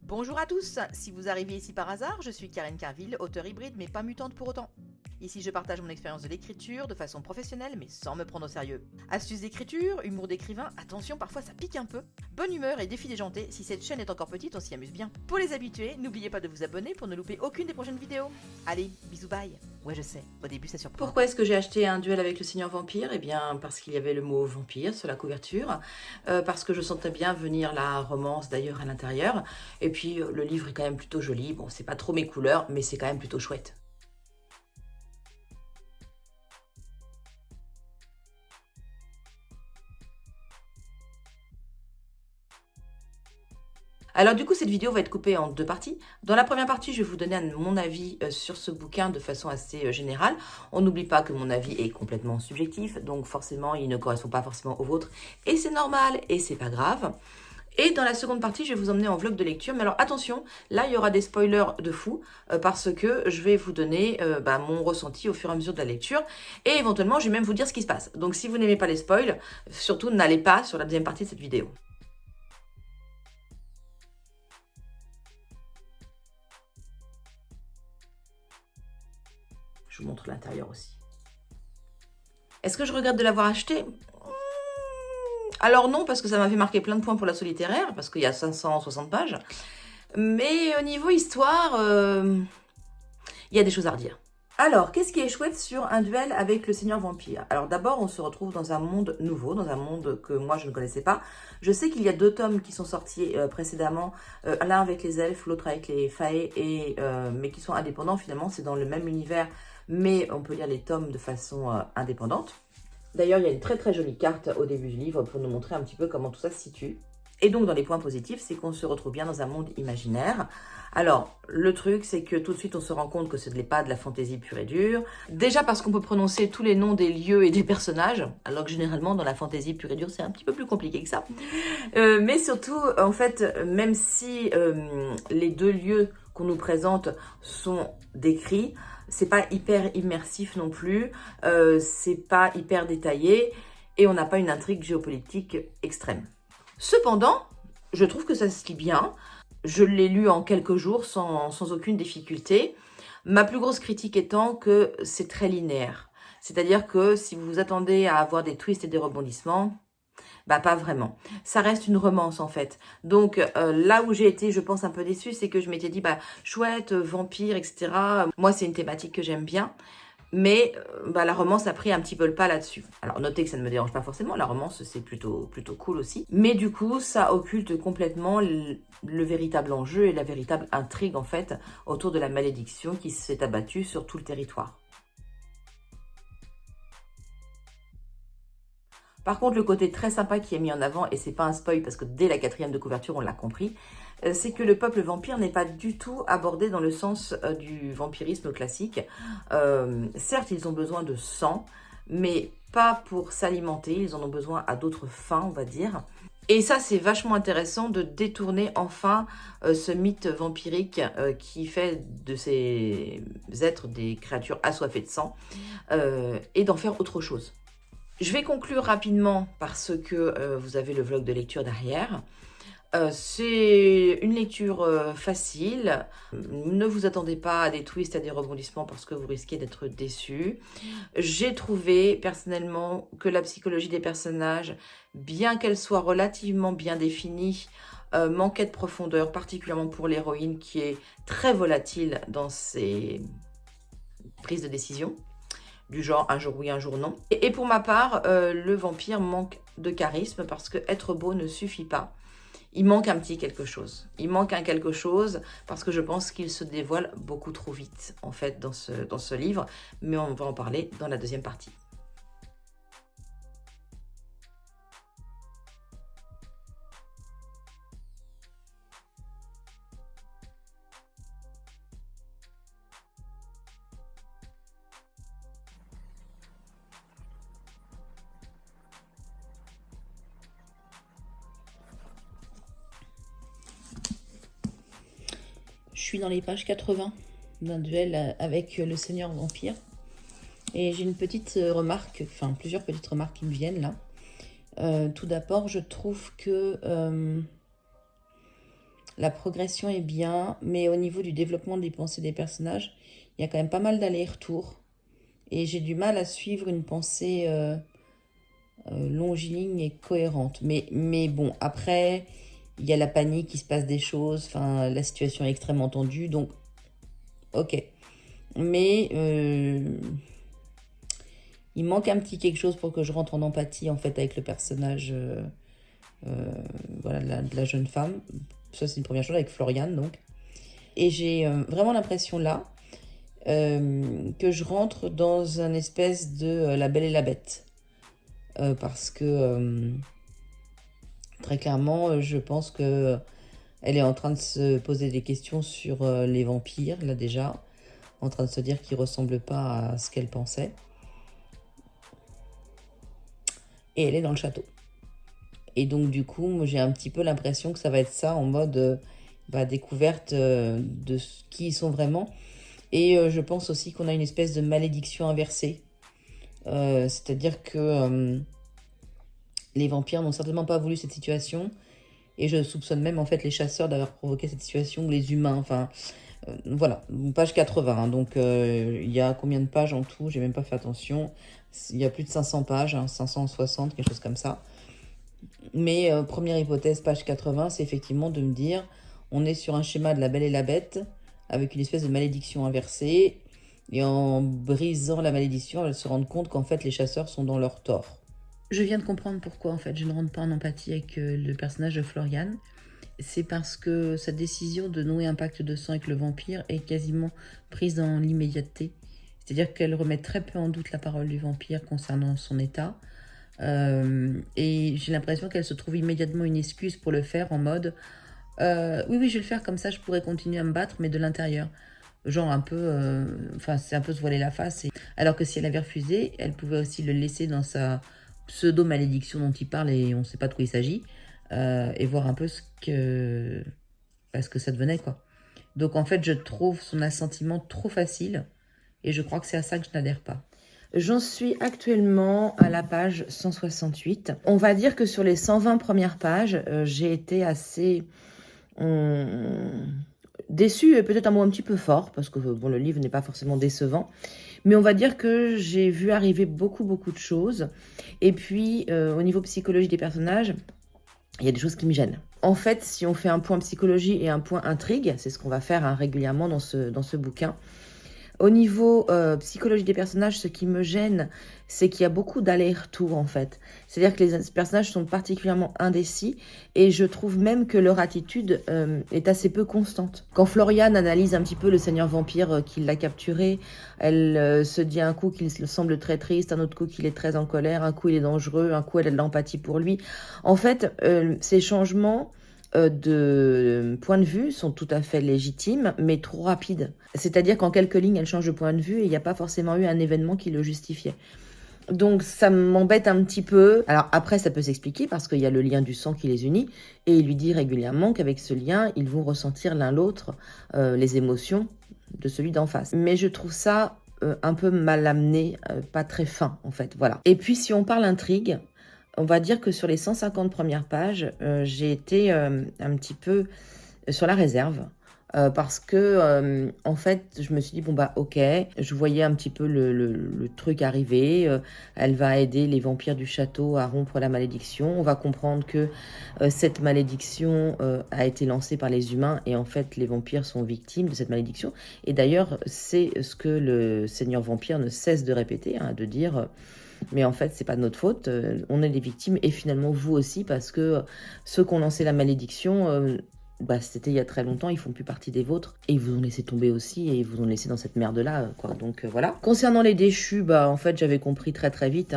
Bonjour à tous, si vous arrivez ici par hasard, je suis Karine Carville, auteure hybride mais pas mutante pour autant. Ici je partage mon expérience de l'écriture de façon professionnelle mais sans me prendre au sérieux. Astuces d'écriture, humour d'écrivain, attention parfois ça pique un peu. Bonne humeur et défi déjanté, si cette chaîne est encore petite on s'y amuse bien. Pour les habitués, n'oubliez pas de vous abonner pour ne louper aucune des prochaines vidéos. Allez, bisous bye. Ouais je sais, au début ça surprend. Pourquoi est-ce que j'ai acheté un duel avec le Seigneur Vampire? Eh bien parce qu'il y avait le mot vampire sur la couverture, parce que je sentais bien venir la romance d'ailleurs à l'intérieur, et puis le livre est quand même plutôt joli, bon c'est pas trop mes couleurs, mais c'est quand même plutôt chouette. Alors du coup, cette vidéo va être coupée en deux parties. Dans la première partie, je vais vous donner mon avis sur ce bouquin de façon assez générale. On n'oublie pas que mon avis est complètement subjectif, donc forcément, il ne correspond pas forcément au vôtre. Et c'est normal, et c'est pas grave. Et dans la seconde partie, je vais vous emmener en vlog de lecture. Mais alors attention, là, il y aura des spoilers de fou, parce que je vais vous donner mon ressenti au fur et à mesure de la lecture. Et éventuellement, je vais même vous dire ce qui se passe. Donc si vous n'aimez pas les spoils, surtout n'allez pas sur la deuxième partie de cette vidéo. Je vous montre l'intérieur aussi. Est-ce que je regrette de l'avoir acheté? Alors non, parce que ça m'avait marqué plein de points pour l'assaut littéraire, parce qu'il y a 560 pages. Mais au niveau histoire, il y a des choses à redire. Alors, qu'est-ce qui est chouette sur un duel avec le Seigneur Vampire? Alors d'abord, on se retrouve dans un monde nouveau, dans un monde que moi je ne connaissais pas. Je sais qu'il y a deux tomes qui sont sortis précédemment, l'un avec les elfes, l'autre avec les fae, mais qui sont indépendants finalement, c'est dans le même univers, mais on peut lire les tomes de façon indépendante. D'ailleurs, il y a une très très jolie carte au début du livre pour nous montrer un petit peu comment tout ça se situe. Et donc, dans les points positifs, c'est qu'on se retrouve bien dans un monde imaginaire. Alors, le truc, c'est que tout de suite, on se rend compte que ce n'est pas de la fantaisie pure et dure. Déjà parce qu'on peut prononcer tous les noms des lieux et des personnages, alors que généralement, dans la fantaisie pure et dure, c'est un petit peu plus compliqué que ça. Mais surtout, en fait, même si les deux lieux qu'on nous présente sont décrits, c'est pas hyper immersif non plus, c'est pas hyper détaillé, et on n'a pas une intrigue géopolitique extrême. Cependant, je trouve que ça se lit bien. Je l'ai lu en quelques jours sans aucune difficulté. Ma plus grosse critique étant que c'est très linéaire. C'est-à-dire que si vous vous attendez à avoir des twists et des rebondissements, bah pas vraiment. Ça reste une romance en fait. Donc là où j'ai été, je pense, un peu déçue, c'est que je m'étais dit, bah chouette, vampire, etc. Moi, c'est une thématique que j'aime bien. Mais la romance a pris un petit peu le pas là-dessus. Alors notez que ça ne me dérange pas forcément, la romance c'est plutôt cool aussi. Mais du coup, ça occulte complètement le véritable enjeu et la véritable intrigue en fait autour de la malédiction qui s'est abattue sur tout le territoire. Par contre, le côté très sympa qui est mis en avant, et c'est pas un spoil parce que dès la quatrième de couverture on l'a compris, c'est que le peuple vampire n'est pas du tout abordé dans le sens du vampirisme classique. Certes, ils ont besoin de sang, mais pas pour s'alimenter, ils en ont besoin à d'autres fins, on va dire. Et ça, c'est vachement intéressant de détourner enfin ce mythe vampirique qui fait de ces êtres des créatures assoiffées de sang et d'en faire autre chose. Je vais conclure rapidement parce que vous avez le vlog de lecture derrière. C'est une lecture facile. Ne vous attendez pas à des twists, à des rebondissements parce que vous risquez d'être déçus. J'ai trouvé personnellement que la psychologie des personnages, bien qu'elle soit relativement bien définie, manquait de profondeur, particulièrement pour l'héroïne qui est très volatile dans ses prises de décision. Du genre un jour oui, un jour non. Et pour ma part, le vampire manque de charisme parce que être beau ne suffit pas. Il manque un petit quelque chose. Il manque un quelque chose parce que je pense qu'il se dévoile beaucoup trop vite en fait dans ce livre. Mais on va en parler dans la deuxième partie. Je suis dans les pages 80 d'un duel avec le Seigneur Vampire. Et j'ai une petite remarque, enfin plusieurs petites remarques qui me viennent là. Tout d'abord, je trouve que La progression est bien, mais au niveau du développement des pensées des personnages, il y a quand même pas mal d'allers-retours. Et j'ai du mal à suivre une pensée longiligne et cohérente. Mais bon, après, il y a la panique, il se passe des choses, enfin, la situation est extrêmement tendue, donc ok. Mais il manque un petit quelque chose pour que je rentre en empathie en fait avec le personnage voilà, de la jeune femme. Ça c'est une première chose avec Floriane donc. Et j'ai vraiment l'impression là que je rentre dans un espèce de La Belle et la Bête. Parce que très clairement, je pense que elle est en train de se poser des questions sur les vampires, là déjà, en train de se dire qu'ils ne ressemblent pas à ce qu'elle pensait. Et elle est dans le château. Et donc du coup, moi, j'ai un petit peu l'impression que ça va être ça, en mode découverte de qui ils sont vraiment. Et je pense aussi qu'on a une espèce de malédiction inversée. C'est-à-dire que les vampires n'ont certainement pas voulu cette situation. Et je soupçonne même en fait les chasseurs d'avoir provoqué cette situation, ou les humains. Enfin, voilà, page 80. Hein, donc il y a combien de pages en tout? J'ai même pas fait attention. Il y a plus de 500 pages, hein, 560, quelque chose comme ça. Mais première hypothèse, page 80, c'est effectivement de me dire, on est sur un schéma de La Belle et la Bête, avec une espèce de malédiction inversée. Et en brisant la malédiction, elle se rend compte qu'en fait les chasseurs sont dans leur tort. Je viens de comprendre pourquoi en fait je ne rentre pas en empathie avec le personnage de Floriane. C'est parce que sa décision de nouer un pacte de sang avec le vampire est quasiment prise dans l'immédiateté. C'est-à-dire qu'elle remet très peu en doute la parole du vampire concernant son état. Et j'ai l'impression qu'elle se trouve immédiatement une excuse pour le faire en mode oui, je vais le faire comme ça, je pourrais continuer à me battre, mais de l'intérieur. Genre un peu, c'est un peu se voiler la face. Alors que si elle avait refusé, elle pouvait aussi le laisser dans sa pseudo-malédiction dont il parle et on ne sait pas de quoi il s'agit, et voir un peu ce que ça devenait, quoi. Donc en fait, je trouve son assentiment trop facile, et je crois que c'est à ça que je n'adhère pas. J'en suis actuellement à la page 168. On va dire que sur les 120 premières pages, j'ai été assez déçue, et peut-être un mot un petit peu fort, parce que bon, le livre n'est pas forcément décevant. Mais on va dire que j'ai vu arriver beaucoup de choses. Et puis, au niveau psychologie des personnages, il y a des choses qui me gênent. En fait, si on fait un point psychologie et un point intrigue, c'est ce qu'on va faire régulièrement dans ce bouquin. Au niveau psychologie des personnages, ce qui me gêne, c'est qu'il y a beaucoup d'allers-retours en fait. C'est-à-dire que les personnages sont particulièrement indécis et je trouve même que leur attitude est assez peu constante. Quand Floriane analyse un petit peu le seigneur vampire qui l'a capturé, elle se dit un coup qu'il semble très triste, un autre coup qu'il est très en colère, un coup il est dangereux, un coup elle a de l'empathie pour lui. En fait, ces changements de point de vue sont tout à fait légitimes, mais trop rapides. C'est-à-dire qu'en quelques lignes, elle change de point de vue et il n'y a pas forcément eu un événement qui le justifiait. Donc ça m'embête un petit peu. Alors après, ça peut s'expliquer parce qu'il y a le lien du sang qui les unit et il lui dit régulièrement qu'avec ce lien, ils vont ressentir l'un l'autre les émotions de celui d'en face. Mais je trouve ça un peu mal amené, pas très fin en fait. Voilà. Et puis si on parle intrigue, on va dire que sur les 150 premières pages, j'ai été un petit peu sur la réserve. Parce que, en fait, je me suis dit, bon, bah, ok, je voyais un petit peu le truc arriver. Elle va aider les vampires du château à rompre la malédiction. On va comprendre que cette malédiction a été lancée par les humains et en fait, les vampires sont victimes de cette malédiction. Et d'ailleurs, c'est ce que le seigneur vampire ne cesse de répéter, hein, de dire... mais en fait, c'est pas de notre faute, on est les victimes et finalement vous aussi parce que ceux qui ont lancé la malédiction, c'était il y a très longtemps, ils font plus partie des vôtres et ils vous ont laissé tomber aussi et ils vous ont laissé dans cette merde-là, quoi. Donc voilà. Concernant les déchus, en fait, j'avais compris très vite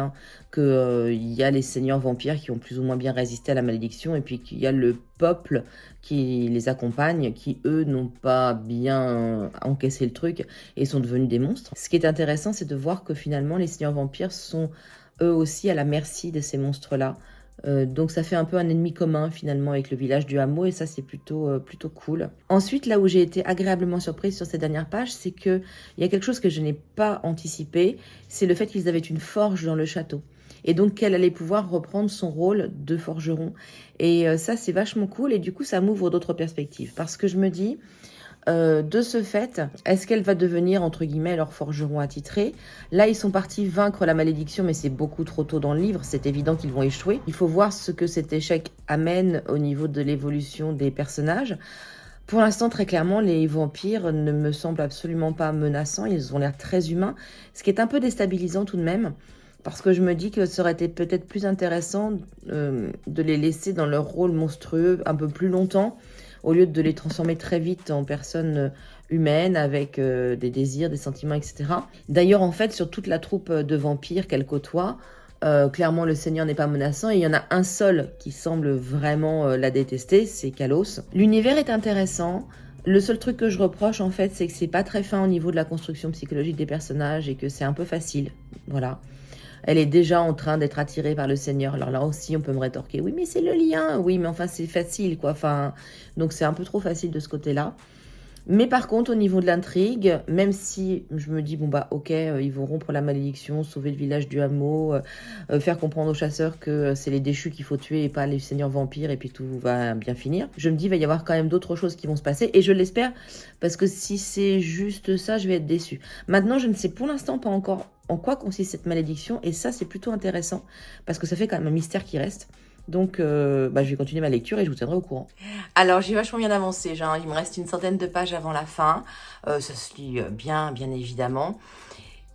que il y a les seigneurs vampires qui ont plus ou moins bien résisté à la malédiction et puis qu'il y a le peuple qui les accompagne, qui eux n'ont pas bien encaissé le truc et sont devenus des monstres. Ce qui est intéressant, c'est de voir que finalement les seigneurs vampires sont eux aussi à la merci de ces monstres-là. Donc ça fait un peu un ennemi commun finalement avec le village du hameau et ça c'est plutôt cool. Ensuite, là où j'ai été agréablement surprise sur ces dernières pages, c'est qu'il y a quelque chose que je n'ai pas anticipé, c'est le fait qu'ils avaient une forge dans le château. et donc qu'elle allait pouvoir reprendre son rôle de forgeron. Et ça, c'est vachement cool, et du coup, ça m'ouvre d'autres perspectives, parce que je me dis, de ce fait, est-ce qu'elle va devenir, entre guillemets, leur forgeron attitré? Là, ils sont partis vaincre la malédiction, mais c'est beaucoup trop tôt dans le livre, c'est évident qu'ils vont échouer. Il faut voir ce que cet échec amène au niveau de l'évolution des personnages. Pour l'instant, très clairement, les vampires ne me semblent absolument pas menaçants, ils ont l'air très humains, ce qui est un peu déstabilisant tout de même, parce que je me dis que ça aurait été peut-être plus intéressant de les laisser dans leur rôle monstrueux un peu plus longtemps, au lieu de les transformer très vite en personnes humaines avec des désirs, des sentiments, etc. D'ailleurs, en fait, sur toute la troupe de vampires qu'elle côtoie, clairement, le Seigneur n'est pas menaçant et il y en a un seul qui semble vraiment la détester, c'est Kalos. L'univers est intéressant. Le seul truc que je reproche, en fait, c'est que c'est pas très fin au niveau de la construction psychologique des personnages et que c'est un peu facile. Voilà. Elle est déjà en train d'être attirée par le Seigneur. Alors là aussi, on peut me rétorquer, oui, mais c'est le lien. Oui, mais enfin, c'est facile, quoi. Enfin, donc c'est un peu trop facile de ce côté-là. Mais par contre, au niveau de l'intrigue, même si je me dis, bon bah ok, ils vont rompre la malédiction, sauver le village du hameau, faire comprendre aux chasseurs que c'est les déchus qu'il faut tuer et pas les seigneurs vampires, et puis tout va bien finir, je me dis, il va y avoir quand même d'autres choses qui vont se passer, et je l'espère, parce que si c'est juste ça, je vais être déçue. Maintenant, je ne sais pour l'instant pas encore en quoi consiste cette malédiction, et ça, c'est plutôt intéressant, parce que ça fait quand même un mystère qui reste. Donc, je vais continuer ma lecture et je vous tiendrai au courant. Alors, j'ai vachement bien avancé. Genre, il me reste une centaine de pages avant la fin. Ça se lit bien évidemment.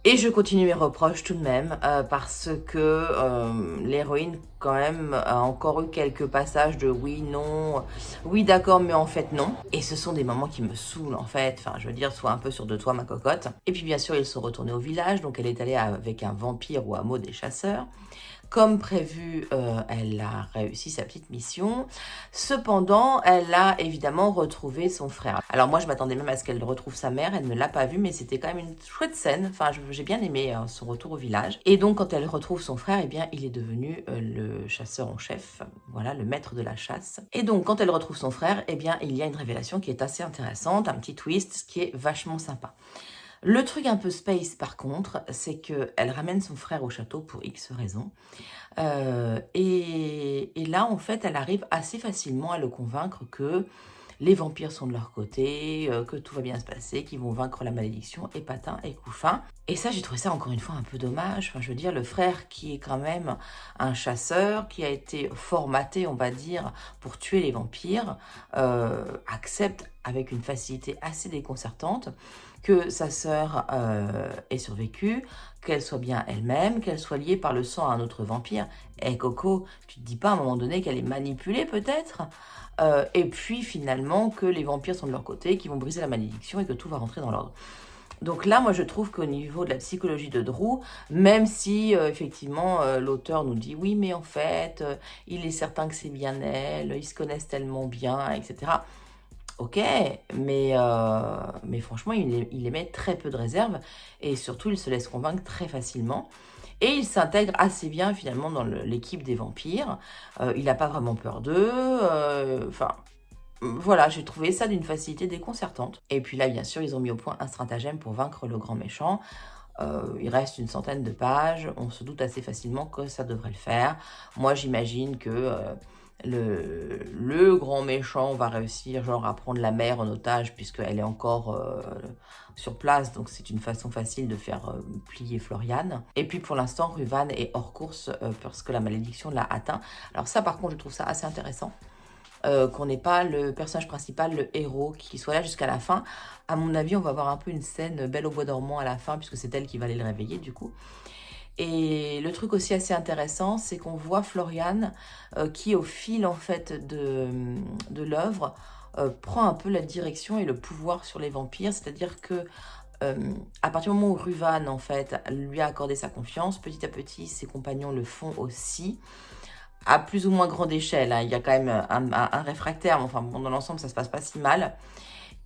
Et je continue mes reproches tout de même, parce que l'héroïne, quand même, a encore eu quelques passages de oui, non, oui, d'accord, mais en fait, non. Et ce sont des moments qui me saoulent, en fait. Enfin, je veux dire, sois un peu sûre de toi, ma cocotte. Et puis, bien sûr, ils sont retournés au village. Donc, elle est allée avec un vampire au hameau des chasseurs. Comme prévu, elle a réussi sa petite mission. Cependant, elle a évidemment retrouvé son frère. Alors moi, je m'attendais même à ce qu'elle retrouve sa mère. Elle ne l'a pas vu, mais c'était quand même une chouette scène. Enfin, j'ai bien aimé son retour au village. Et donc, quand elle retrouve son frère, eh bien, il est devenu le chasseur en chef. Voilà, le maître de la chasse. Et donc, quand elle retrouve son frère, eh bien, il y a une révélation qui est assez intéressante, un petit twist qui est vachement sympa. Le truc un peu space, par contre, c'est qu'elle ramène son frère au château pour X raisons. Et là, en fait, elle arrive assez facilement à le convaincre que les vampires sont de leur côté, que tout va bien se passer, qu'ils vont vaincre la malédiction, et patin et coup fin. Et ça, j'ai trouvé ça encore une fois un peu dommage. Enfin, je veux dire, le frère qui est quand même un chasseur, qui a été formaté, on va dire, pour tuer les vampires, accepte avec une facilité assez déconcertante que sa sœur ait survécu, qu'elle soit bien elle-même, qu'elle soit liée par le sang à un autre vampire. Eh Coco, tu te dis pas à un moment donné qu'elle est manipulée peut-être, et puis finalement que les vampires sont de leur côté, qu'ils vont briser la malédiction et que tout va rentrer dans l'ordre. Donc là, moi, je trouve qu'au niveau de la psychologie de Drew, même si, effectivement, l'auteur nous dit « Oui, mais en fait, il est certain que c'est bien elle, ils se connaissent tellement bien, etc. » Ok, mais franchement, il émet très peu de réserve et surtout, il se laisse convaincre très facilement. Et il s'intègre assez bien finalement dans l'équipe des vampires. Il n'a pas vraiment peur d'eux. Enfin, voilà, j'ai trouvé ça d'une facilité déconcertante. Et puis là, bien sûr, ils ont mis au point un stratagème pour vaincre le grand méchant. Il reste une centaine de pages. On se doute assez facilement que ça devrait le faire. Moi, j'imagine que le grand méchant va réussir genre à prendre la mère en otage puisqu'elle est encore sur place, donc c'est une façon facile de faire plier Floriane. Et puis pour l'instant, Ruvan est hors course parce que la malédiction l'a atteint. Alors ça, par contre, je trouve ça assez intéressant. Qu'on n'ait pas le personnage principal, le héros, qui soit là jusqu'à la fin. À mon avis, on va avoir un peu une scène Belle au bois dormant à la fin, puisque c'est elle qui va aller le réveiller du coup. Et le truc aussi assez intéressant, c'est qu'on voit Floriane qui, au fil en fait de l'œuvre, prend un peu la direction et le pouvoir sur les vampires. C'est-à-dire que à partir du moment où Ruvan en fait lui a accordé sa confiance, petit à petit, ses compagnons le font aussi. À plus ou moins grande échelle, hein. Il y a quand même un réfractaire, mais enfin bon, dans l'ensemble, ça se passe pas si mal.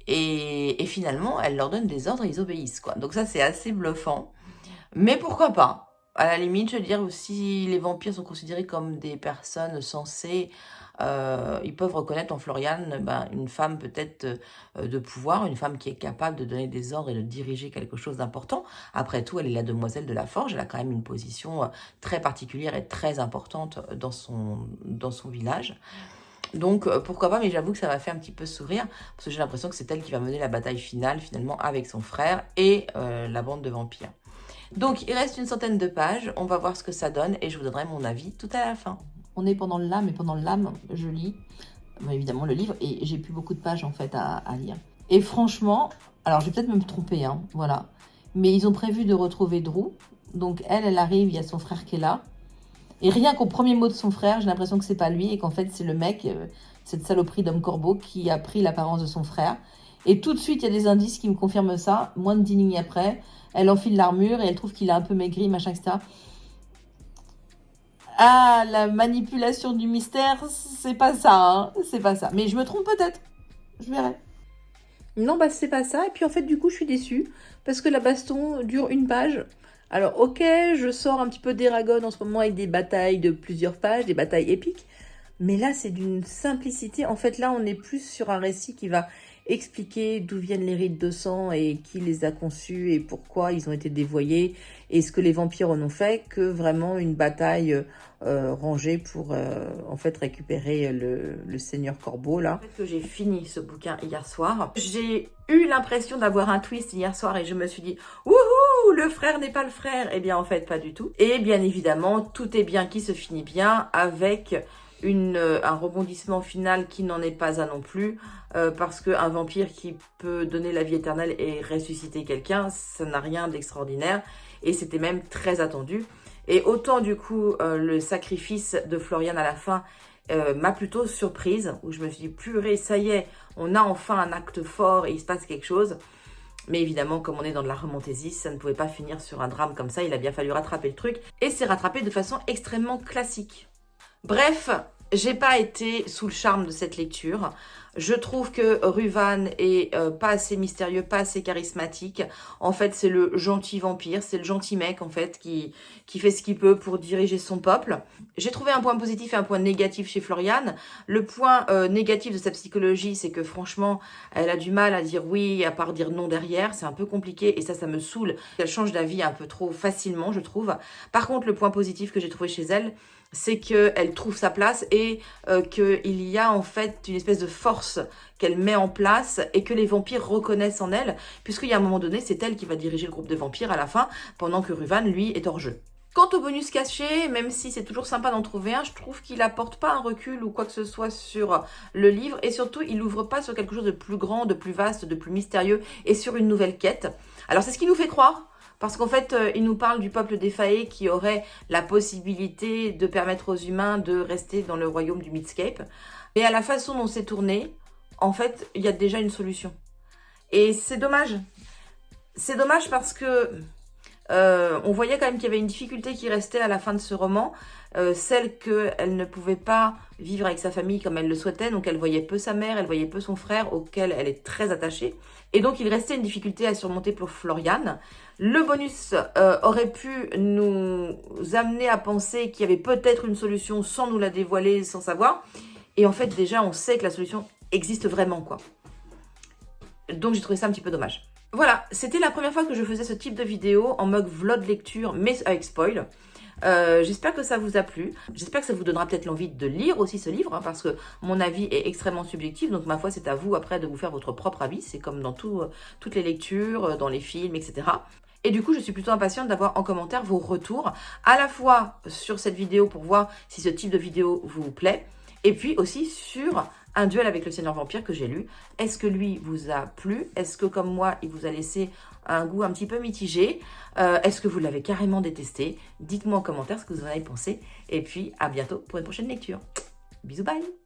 Et finalement, elle leur donne des ordres et ils obéissent, quoi. Donc ça, c'est assez bluffant. Mais pourquoi pas? À la limite, je veux dire, si les vampires sont considérés comme des personnes censées ils peuvent reconnaître en Floriane une femme peut-être de pouvoir, une femme qui est capable de donner des ordres et de diriger quelque chose d'important. Après tout, elle est la demoiselle de la Forge, elle a quand même une position très particulière et très importante dans son village. Donc pourquoi pas, mais j'avoue que ça m'a fait un petit peu sourire, parce que j'ai l'impression que c'est elle qui va mener la bataille finale finalement avec son frère et la bande de vampires. Donc il reste une centaine de pages, on va voir ce que ça donne et je vous donnerai mon avis tout à la fin. On est pendant le lame et pendant le lame, je lis évidemment le livre et j'ai plus beaucoup de pages en fait à lire. Et franchement, alors je vais peut-être me tromper, hein, voilà, mais ils ont prévu de retrouver Drew, donc elle arrive, il y a son frère qui est là. Et rien qu'au premier mot de son frère, j'ai l'impression que c'est pas lui et qu'en fait c'est le mec, cette saloperie d'homme corbeau qui a pris l'apparence de son frère. Et tout de suite, il y a des indices qui me confirment ça. Moins de 10 lignes après, elle enfile l'armure et elle trouve qu'il a un peu maigri, machin, etc. Ah, la manipulation du mystère, c'est pas ça, hein, c'est pas ça. Mais je me trompe peut-être, je verrai. Non, c'est pas ça. Et puis en fait, du coup, je suis déçue parce que la baston dure une page. Alors, ok, je sors un petit peu d'Eragon en ce moment avec des batailles de plusieurs pages, des batailles épiques. Mais là, c'est d'une simplicité. En fait, là, on est plus sur un récit qui va expliquer d'où viennent les rites de sang et qui les a conçus et pourquoi ils ont été dévoyés et ce que les vampires en ont fait, que vraiment une bataille rangée pour en fait récupérer le Seigneur Corbeau là. En fait, que j'ai fini ce bouquin hier soir, j'ai eu l'impression d'avoir un twist hier soir et je me suis dit wouhou, le frère n'est pas le frère. Eh bien en fait pas du tout. Et bien évidemment tout est bien qui se finit bien avec un rebondissement final qui n'en est pas un non plus, parce qu'un vampire qui peut donner la vie éternelle et ressusciter quelqu'un, ça n'a rien d'extraordinaire, et c'était même très attendu. Et autant du coup, le sacrifice de Floriane à la fin m'a plutôt surprise, où je me suis dit, purée, ça y est, on a enfin un acte fort et il se passe quelque chose. Mais évidemment, comme on est dans de la romantésie, ça ne pouvait pas finir sur un drame comme ça, il a bien fallu rattraper le truc, et c'est rattrapé de façon extrêmement classique. Bref, j'ai pas été sous le charme de cette lecture. Je trouve que Ruvan est pas assez mystérieux, pas assez charismatique. En fait, c'est le gentil vampire, c'est le gentil mec en fait qui fait ce qu'il peut pour diriger son peuple. J'ai trouvé un point positif et un point négatif chez Floriane. Le point négatif de sa psychologie, c'est que franchement, elle a du mal à dire oui, à part dire non derrière. C'est un peu compliqué et ça me saoule. Elle change d'avis un peu trop facilement, je trouve. Par contre, le point positif que j'ai trouvé chez elle, c'est qu'elle trouve sa place et qu'il y a en fait une espèce de force qu'elle met en place et que les vampires reconnaissent en elle, puisqu'il y a un moment donné, c'est elle qui va diriger le groupe de vampires à la fin, pendant que Ruvan, lui, est hors jeu. Quant au bonus caché, même si c'est toujours sympa d'en trouver un, je trouve qu'il apporte pas un recul ou quoi que ce soit sur le livre, et surtout, il n'ouvre pas sur quelque chose de plus grand, de plus vaste, de plus mystérieux, et sur une nouvelle quête. Alors c'est ce qui nous fait croire, parce qu'en fait, il nous parle du peuple des Fae qui aurait la possibilité de permettre aux humains de rester dans le royaume du Midscape. Mais à la façon dont c'est tourné, en fait, il y a déjà une solution. Et c'est dommage. C'est dommage parce que on voyait quand même qu'il y avait une difficulté qui restait à la fin de ce roman, celle qu'elle ne pouvait pas vivre avec sa famille comme elle le souhaitait, donc elle voyait peu sa mère, elle voyait peu son frère, auquel elle est très attachée, et donc il restait une difficulté à surmonter pour Floriane. Le bonus aurait pu nous amener à penser qu'il y avait peut-être une solution sans nous la dévoiler, sans savoir, et en fait déjà on sait que la solution existe vraiment, quoi. Donc j'ai trouvé ça un petit peu dommage. Voilà, c'était la première fois que je faisais ce type de vidéo en mode vlog lecture, mais avec spoil. J'espère que ça vous a plu. J'espère que ça vous donnera peut-être l'envie de lire aussi ce livre, hein, parce que mon avis est extrêmement subjectif. Donc ma foi, c'est à vous après de vous faire votre propre avis. C'est comme dans toutes les lectures, dans les films, etc. Et du coup, je suis plutôt impatiente d'avoir en commentaire vos retours, à la fois sur cette vidéo pour voir si ce type de vidéo vous plaît, et puis aussi sur un duel avec le Seigneur Vampire que j'ai lu. Est-ce que lui vous a plu? Est-ce que comme moi, il vous a laissé un goût un petit peu mitigé? Est-ce que vous l'avez carrément détesté? Dites-moi en commentaire ce que vous en avez pensé. Et puis, à bientôt pour une prochaine lecture. Bisous, bye!